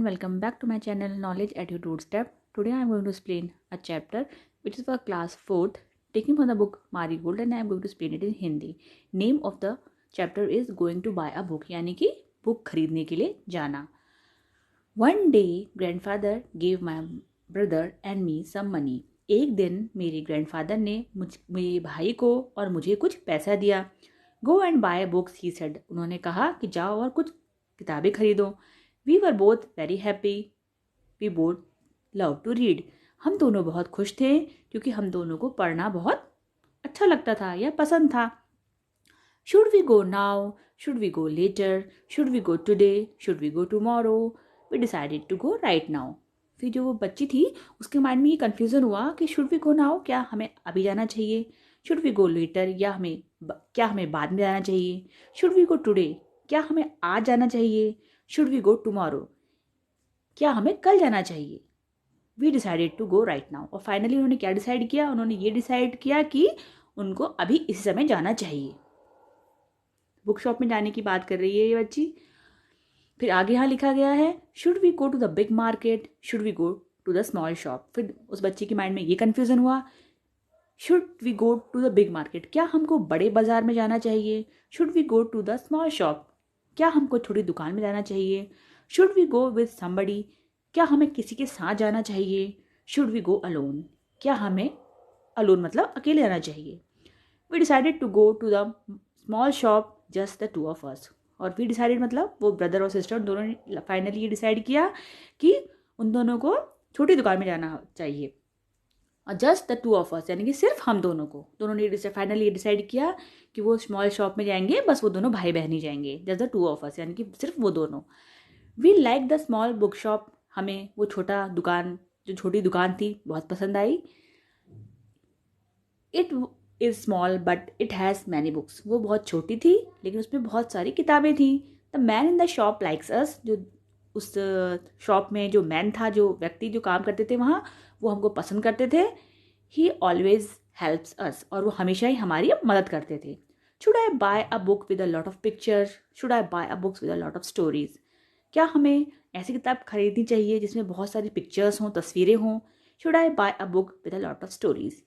welcome back to my channel Knowledge at Your Doorstep. Today I am going to explain a chapter which is for class 4th, taken from the book Marigold, and I am going to explain it in Hindi. Name of the chapter is Going to Buy a Book, यानी कि book खरीदने के लिए जाना. One day grandfather gave my brother and me some money. एक दिन मेरे grandfather ने मेरे भाई को और मुझे कुछ पैसा दिया. Go and buy books, he said. उन्होंने कहा कि जाओ और कुछ किताबें खरीदो. We were both very happy. We both loved to read. हम दोनों बहुत खुश थे क्योंकि हम दोनों को पढ़ना बहुत अच्छा लगता था या पसंद था. Should we go now? Should we go later? Should we go today? Should we go tomorrow? We decided to go right now. फिर जो वो बच्ची थी उसके माइंड में ये कन्फ्यूज़न हुआ कि शुड वी गो नाउ, क्या हमें अभी जाना चाहिए, शुड वी गो लेटर या क्या हमें बाद में जाना चाहिए, शुड वी गो टुडे, क्या हमें आज जाना चाहिए, शुड वी गो टुमारो, क्या हमें कल जाना चाहिए. We decided to go right now. और फाइनली उन्होंने क्या डिसाइड किया, उन्होंने ये डिसाइड किया कि उनको अभी इस समय जाना चाहिए. बुक शॉप में जाने की बात कर रही है ये बच्ची. फिर आगे यहाँ लिखा गया है should we go to the big market, should we go to the small shop. फिर उस बच्चे के माइंड में ये कन्फ्यूज़न हुआ, should we go to the big market, क्या हमको बड़े बाजार में जाना चाहिए, should we go to the small shop, क्या हमको छोटी दुकान में जाना चाहिए, should we go with somebody, क्या हमें किसी के साथ जाना चाहिए, शुड वी गो अलोन, क्या हमें अलोन मतलब अकेले जाना चाहिए. We decided to go to the small shop just the two of us. और वी डिसाइडेड मतलब वो ब्रदर और सिस्टर दोनों ने फाइनली ये डिसाइड किया कि उन दोनों को छोटी दुकान में जाना चाहिए. और just the two of us यानी कि सिर्फ हम दोनों ने फाइनली ये डिसाइड किया कि वो स्मॉल शॉप में जाएंगे, बस वो दोनों भाई बहन ही जाएंगे. Just the two of us यानी कि सिर्फ वो दोनों. We like the small book shop, हमें वो छोटी दुकान थी बहुत पसंद आई. It is small but it has many books, वो बहुत छोटी थी लेकिन उसमें बहुत सारी किताबें थी. The man in the shop likes us, जो उस शॉप में जो मैन था, जो व्यक्ति जो काम करते थे वहाँ, वो हमको पसंद करते थे. ही ऑलवेज हेल्प्स अस, और वो हमेशा ही हमारी मदद करते थे. Should I buy a book with a lot of pictures, should I buy a books with a lot of stories, क्या हमें ऐसी किताब खरीदनी चाहिए जिसमें बहुत सारी पिक्चर्स हों, तस्वीरें हों. Should I buy a book with a lot of stories,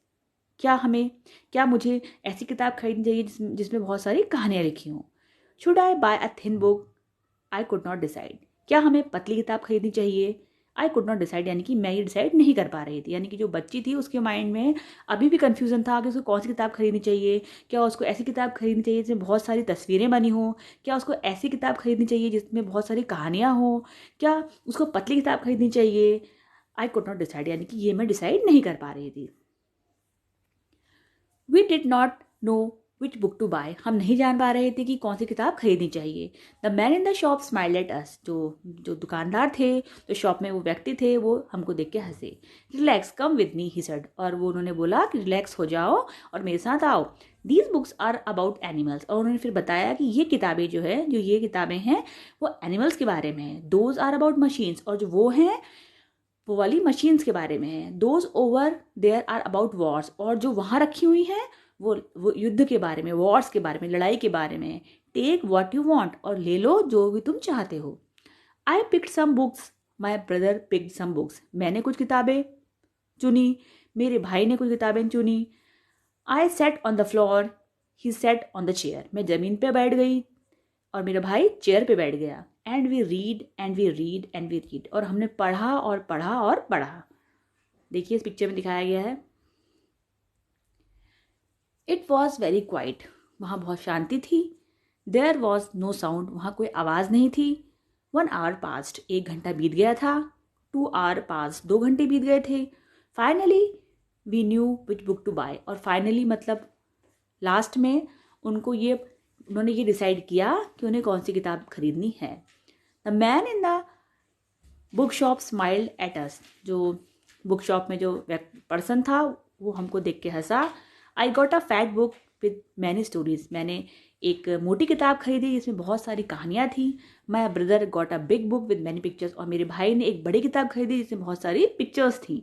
क्या मुझे ऐसी किताब खरीदनी चाहिए जिसमें बहुत सारी कहानियाँ लिखी हों. Should I buy a thin book, I could not decide, क्या हमें पतली किताब खरीदनी चाहिए. आई कुड नॉट डिसाइड यानी कि मैं ये डिसाइड नहीं कर पा रही थी. यानी कि जो बच्ची थी उसके माइंड में अभी भी कन्फ्यूज़न था कि उसको कौन सी किताब खरीदनी चाहिए. क्या उसको ऐसी किताब खरीदनी चाहिए जिसमें बहुत सारी तस्वीरें बनी हों, क्या उसको ऐसी किताब खरीदनी चाहिए जिसमें बहुत सारी कहानियाँ हों, क्या उसको पतली किताब खरीदनी चाहिए. आई कुड नॉट डिसाइड यानी कि ये मैं डिसाइड नहीं कर पा रही थी. We did not know which book to buy, हम नहीं जान पा रहे थे कि कौन सी किताब खरीदनी चाहिए. The man in the shop smiled at us, जो दुकानदार थे, जो शॉप में वो व्यक्ति थे, वो हमको देख के हंसे. Relax come with me, he said, और वो उन्होंने बोला कि रिलैक्स हो जाओ और मेरे साथ आओ. These books are about animals, और उन्होंने फिर बताया कि ये किताबें हैं वो एनिमल्स के बारे में हैं. दोज आर अबाउट मशीन्स, और जो वो वाली मशीन्स के बारे में है. Those over there are about wars, और जो वहाँ रखी हुई हैं वो युद्ध के बारे में, वॉर्स के बारे में, लड़ाई के बारे में. टेक व्हाट यू वांट, और ले लो जो भी तुम चाहते हो. I picked some books, my brother picked some books, मैंने कुछ किताबें चुनी, मेरे भाई ने कुछ किताबें चुनी. I sat on the floor, he sat on the chair, मैं ज़मीन पे बैठ गई और मेरा भाई चेयर पे बैठ गया. And we read and we read and we read, और हमने पढ़ा और पढ़ा और पढ़ा. देखिए इस पिक्चर में दिखाया गया है. इट वॉज वेरी क्वाइट, वहाँ बहुत शांति थी. देयर वॉज नो साउंड, वहाँ कोई आवाज़ नहीं थी. 1 hour पास्ट, 1 घंटा बीत गया था. 2 hour पास्ट, 2 घंटे बीत गए थे. Finally we knew which book to buy, और फाइनली मतलब लास्ट में उन्होंने ये डिसाइड किया कि उन्हें कौन सी किताब खरीदनी है. The man in the book shop smiled at us, जो बुक शॉप में जो पर्सन था वो हमको देख के हंसा. I got a fat book with many stories, मैंने एक मोटी किताब खरीदी जिसमें बहुत सारी कहानियाँ थी. My brother got a big book with many pictures, और मेरे भाई ने एक बड़ी किताब खरीदी जिसमें बहुत सारी पिक्चर्स थी.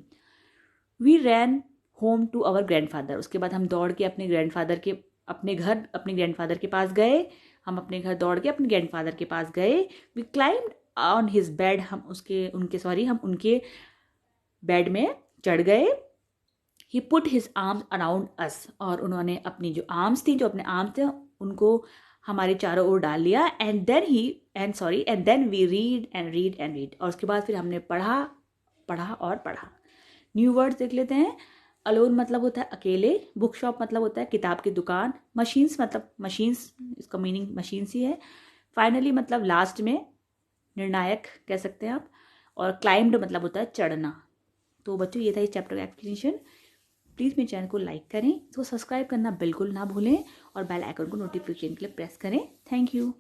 We ran home to our grandfather, उसके बाद हम दौड़ के अपने ग्रैंडफादर के पास गए. We climbed on his bed, हम उनके बेड में चढ़ गए। He put his arms around us, और उन्होंने अपनी जो आर्म्स थी, जो अपने आर्म्स थे, उनको हमारे चारों ओर डाल लिया। एंड देन वी रीड, और उसके बाद फिर हमने पढ़ा और पढ़ा। न्यू वर्ड्स देख लेते हैं। अलोन मतलब होता है अकेले, बुक शॉप मतलब होता है किताब की दुकान, मशीन्स मतलब मशीन्स, इसका मीनिंग मशीन्स ही है। फाइनली मतलब लास्ट में, निर्णायक कह सकते हैं आप। और क्लाइम्ड मतलब होता है चढ़ना। तो बच्चों ये था इस चैप्टर का एक्सप्लेनेशन। प्लीज़ मेरे चैनल को लाइक करें, इसको सब्सक्राइब करना बिल्कुल ना भूलें, और बेल आइकन को नोटिफिकेशन के लिए प्रेस करें। Thank you.